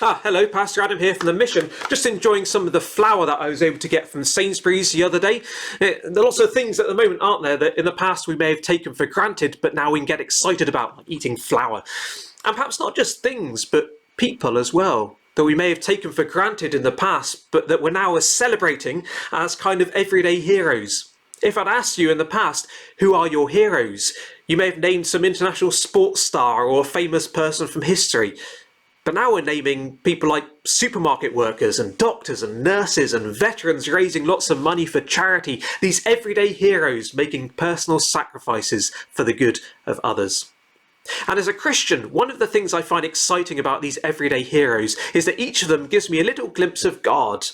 Hello, Pastor Adam here from The Mission. Just enjoying some of the flour that I was able to get from Sainsbury's the other day. There are lots of things at the moment, aren't there, that in the past we may have taken for granted, but now we can get excited about, like eating flour. And perhaps not just things, but people as well, that we may have taken for granted in the past, but that we're now celebrating as kind of everyday heroes. If I'd asked you in the past, who are your heroes? You may have named some international sports star or a famous person from history. But now we're naming people like supermarket workers and doctors and nurses and veterans raising lots of money for charity, these everyday heroes making personal sacrifices for the good of others. And as a Christian, one of the things I find exciting about these everyday heroes is that each of them gives me a little glimpse of God.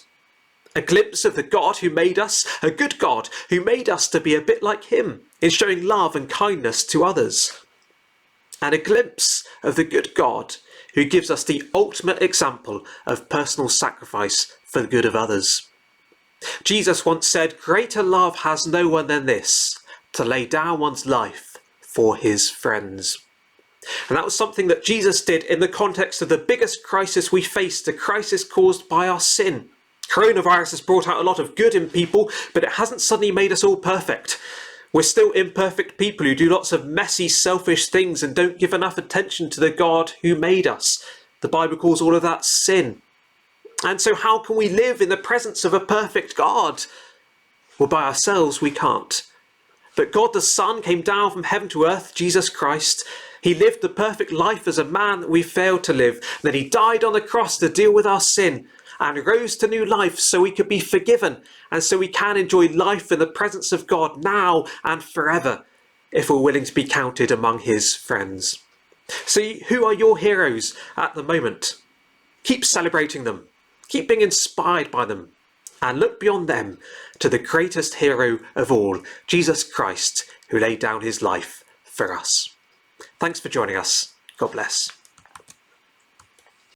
A glimpse of the God who made us, a good God who made us to be a bit like him in showing love and kindness to others. And a glimpse of the good God who gives us the ultimate example of personal sacrifice for the good of others. Jesus once said, "Greater love has no one than this, to lay down one's life for his friends." And that was something that Jesus did in the context of the biggest crisis we face, the crisis caused by our sin. Coronavirus has brought out a lot of good in people, but it hasn't suddenly made us all perfect. We're still imperfect people who do lots of messy, selfish things and don't give enough attention to the God who made us. The Bible calls all of that sin. And so how can we live in the presence of a perfect God? Well, by ourselves we can't. But God the Son came down from heaven to earth, Jesus Christ. He lived the perfect life as a man that we failed to live. Then he died on the cross to deal with our sin and rose to new life so we could be forgiven and so we can enjoy life in the presence of God now and forever if we're willing to be counted among his friends. So who are your heroes at the moment? Keep celebrating them, keep being inspired by them, and look beyond them to the greatest hero of all, Jesus Christ, who laid down his life for us. Thanks for joining us. God bless.